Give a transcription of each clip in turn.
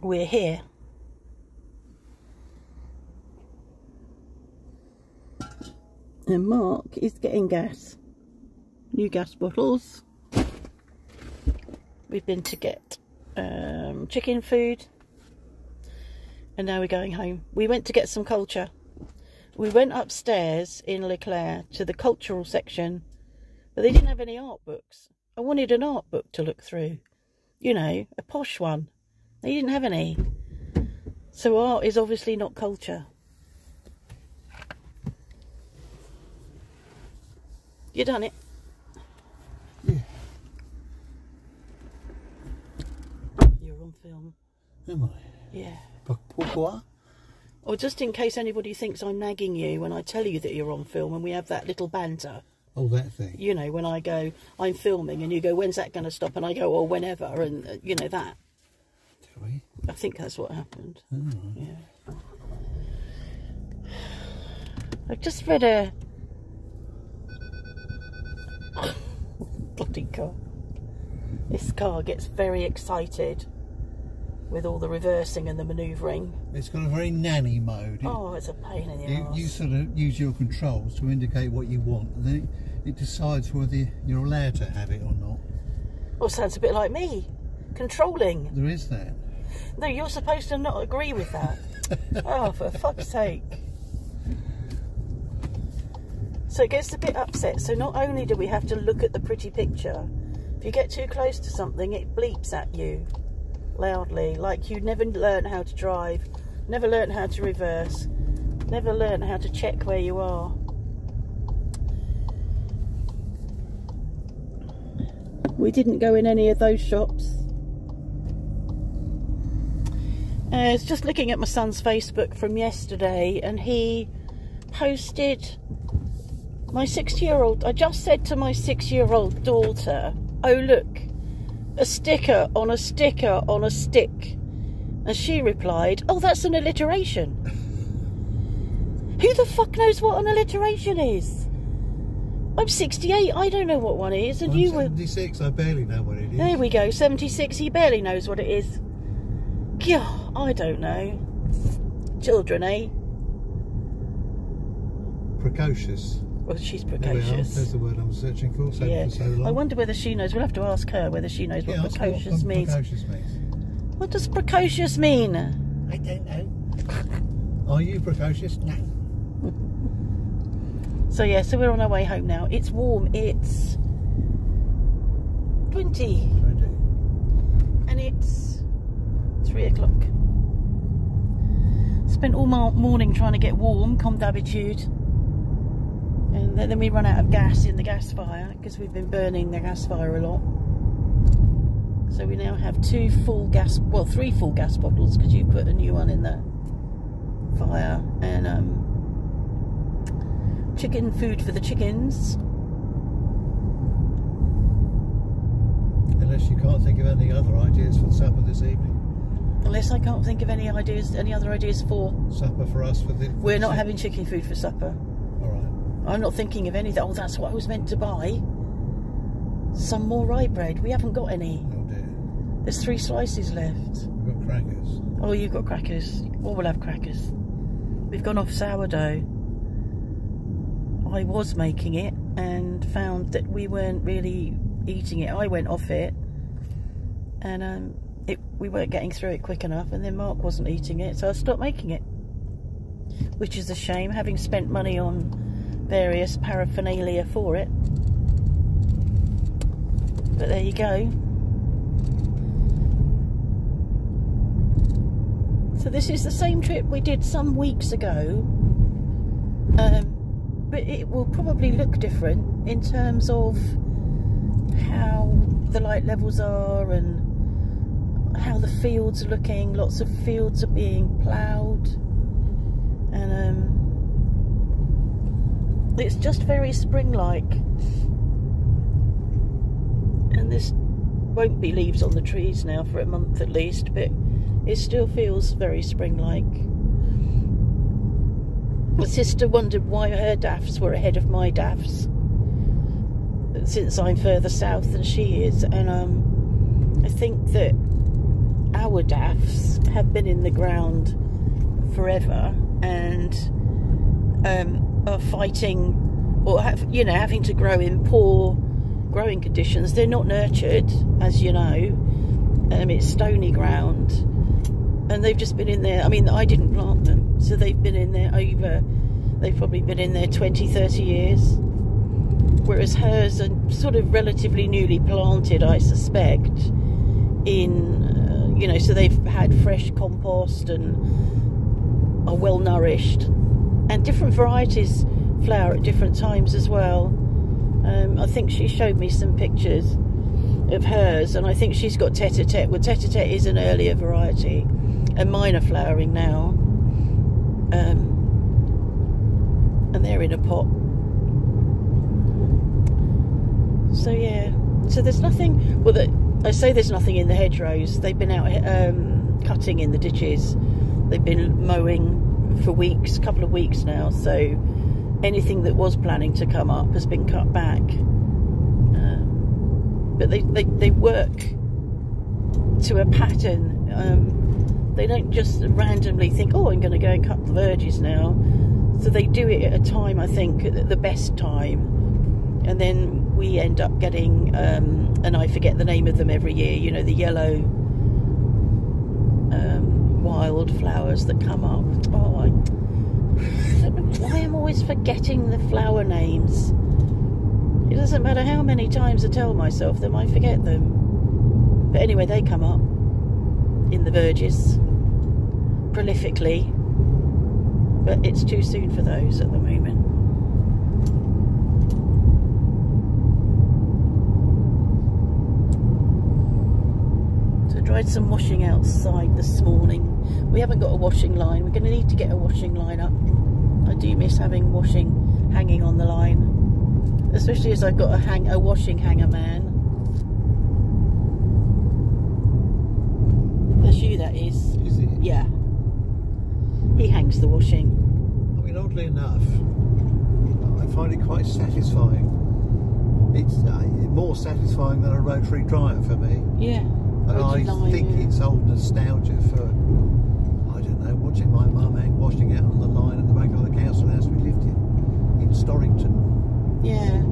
we're here. And Mark is getting gas. New gas bottles. We've been to get chicken food. And now we're going home. We went to get some culture. We went upstairs in Leclerc to the cultural section, but they didn't have any art books. I wanted an art book to look through. You know, a posh one. They didn't have any. So art is obviously not culture. You done it? Yeah. You're on film. Am I? Yeah. Pourquoi? Or just in case anybody thinks I'm nagging you when I tell you that you're on film and we have that little banter. Oh, that thing. You know, when I go, I'm filming, and you go, when's that going to stop? And I go, oh, whenever, and you know that. Do we? I think that's what happened. Oh, right. Yeah. I've just read a... bloody car. This car gets very excited with all the reversing and the manoeuvring. It's got a very nanny mode. Oh, it's a pain in the arse. You sort of use your controls to indicate what you want, and then it decides whether you're allowed to have it or not. Oh, sounds a bit like me. Controlling. There is that. No, you're supposed to not agree with that. Oh, for fuck's sake. So it gets a bit upset. So not only do we have to look at the pretty picture, if you get too close to something, it bleeps at you loudly, like you never learned how to drive, never learned how to reverse, never learned how to check where you are. We didn't go in any of those shops. I was just looking at my son's Facebook from yesterday, and he posted my 6-year-old. I just said to my 6-year-old daughter, oh look, a sticker on a sticker on a stick. And she replied, oh, that's an alliteration. Who the fuck knows what an alliteration is? I'm 68, I don't know what one is. And you were 76, I barely know what it is. There we go, 76, he barely knows what it is. Yeah, I don't know. Children, eh? Precocious. Well, she's There we are. precocious. There's the word I'm searching for. Yeah. For so long. I wonder whether she knows. We'll have to ask her whether she knows what precocious means. Precocious means. What does precocious mean? I don't know. Are you precocious? No. So yeah, so we're on our way home now. It's warm. It's 20. And it's 3 o'clock. Spent all morning trying to get warm, comme d'habitude. And then we run out of gas in the gas fire because we've been burning the gas fire a lot. So we now have 3 full gas bottles because you put a new one in the fire, and chicken food for the chickens. Unless you can't think of any other ideas for supper this evening. Unless I can't think of any other ideas for Supper for us for the... We're not having chicken food for supper. Alright. I'm not thinking of anything. Oh, that's what I was meant to buy. Some more rye bread. We haven't got any. Oh dear. There's 3 slices left. We've got crackers. Oh, you've got crackers. Well, we'll have crackers. We've gone off sourdough. I was making it and found that we weren't really eating it. I went off it, and we weren't getting through it quick enough, and then Mark wasn't eating it, so I stopped making it, which is a shame, having spent money on various paraphernalia for it. But there you go. So this is the same trip we did some weeks ago, but it will probably look different in terms of how the light levels are and how the fields are looking. Lots of fields are being ploughed, and it's just very spring-like. And this won't be leaves on the trees now for a month at least, but it still feels very spring-like. My sister wondered why her daffs were ahead of my daffs, since I'm further south than she is, and I think that our daffs have been in the ground forever and are fighting, or having to grow in poor growing conditions. They're not nurtured, as you know. It's stony ground, and they've just been in there. I mean, I didn't plant them, so they've been in there they've probably been in there 20, 30 years. Whereas hers are sort of relatively newly planted, I suspect, in, so they've had fresh compost and are well nourished. And different varieties flower at different times as well. I think she showed me some pictures of hers, and I think she's got tete-a-tete. Well, tete-a-tete is an earlier variety, and mine are flowering now. And they're in a pot. So yeah, so there's nothing, I say there's nothing in the hedgerows. They've been out cutting in the ditches. They've been mowing for weeks, couple of weeks now, so anything that was planning to come up has been cut back. But they work to a pattern. They don't just randomly think, oh, I'm going to go and cut the verges now. So they do it at a time, I think, at the best time. And then we end up getting, and I forget the name of them every year, the yellow wild flowers that come up. Oh, I don't know why I'm always forgetting the flower names. It doesn't matter how many times I tell myself them, I forget them. But anyway, they come up in the verges prolifically, but it's too soon for those at the moment. So I tried some washing outside this morning. We haven't got a washing line. We're going to need to get a washing line up. I do miss having washing hanging on the line, especially as I've got a washing hanger man. That's you, that is. Is it? Yeah. He hangs the washing. I mean, oddly enough, I find it quite satisfying. It's more satisfying than a rotary dryer for me. Yeah. And I think it's old nostalgia for, I don't know, watching my mum hang washing out on the line at the back of the council house we lived in Storrington. Yeah.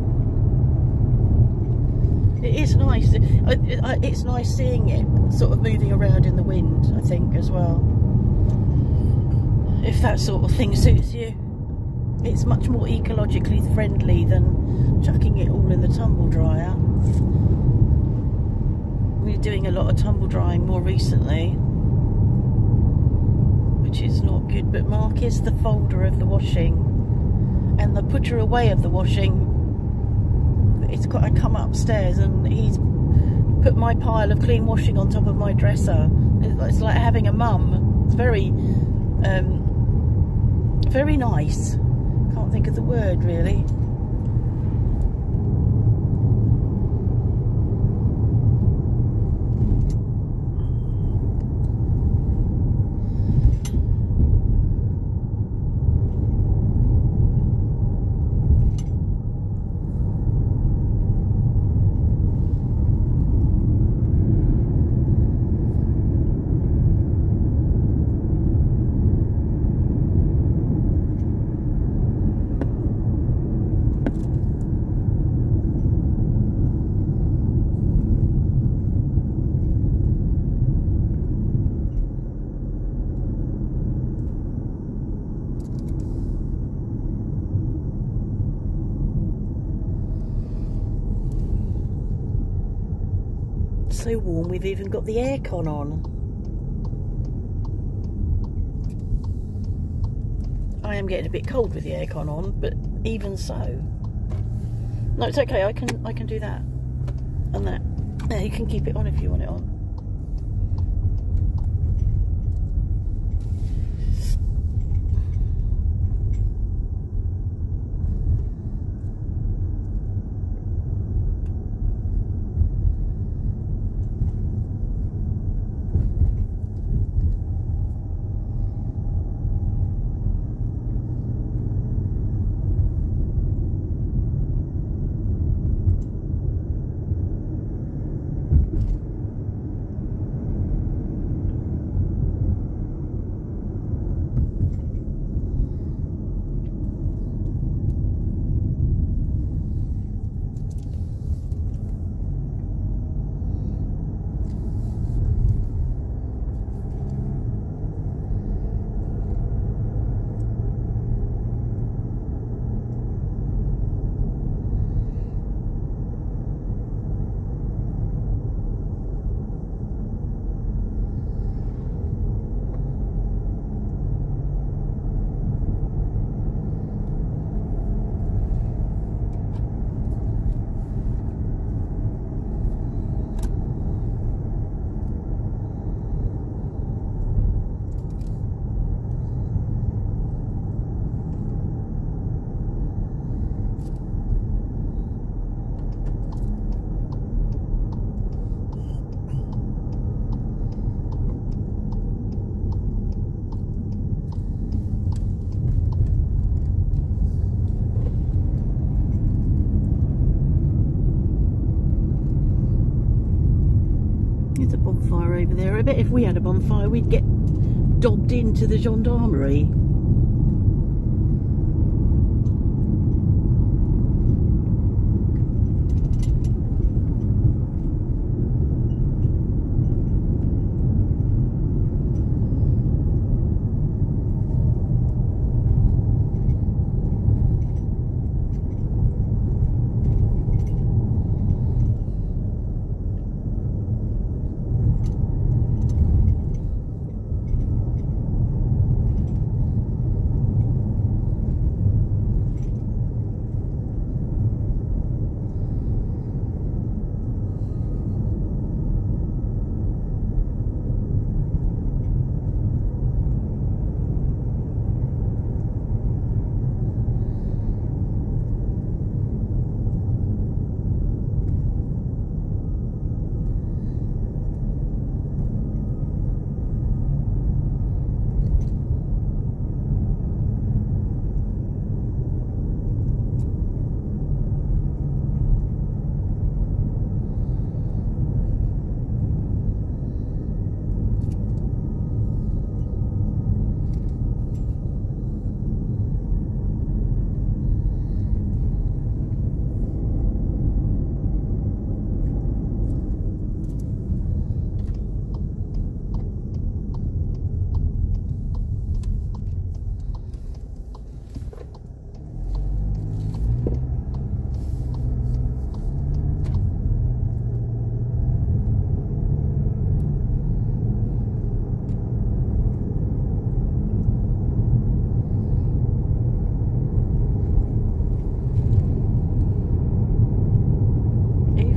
It is nice. It's nice seeing it sort of moving around in the wind, I think, as well. If that sort of thing suits you. It's much more ecologically friendly than chucking it all in the tumble dryer. We're doing a lot of tumble drying more recently, which is not good. But Mark is the folder of the washing and the putter away of the washing. I come upstairs and he's put my pile of clean washing on top of my dresser. It's like having a mum. It's very, very nice. Can't think of the word really. So warm, we've even got the aircon on. I am getting a bit cold with the aircon on, but even so. No, it's okay, I can do that. And that. Yeah, you can keep it on if you want it on. bonfire over there. I bet if we had a bonfire, we'd get dobbed into the gendarmerie.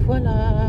Voila.